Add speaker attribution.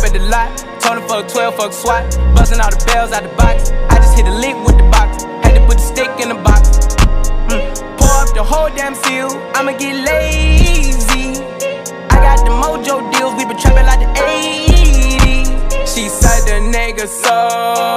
Speaker 1: at the lot. Told him fuck 12, fuck SWAT. Busting all the bells out the box. I just hit a lick with the box. Had to put the stick in the box. Pour up the whole damn seal. I'ma get lazy. I got the mojo deals. We been trapping like the 80s. She said the nigga so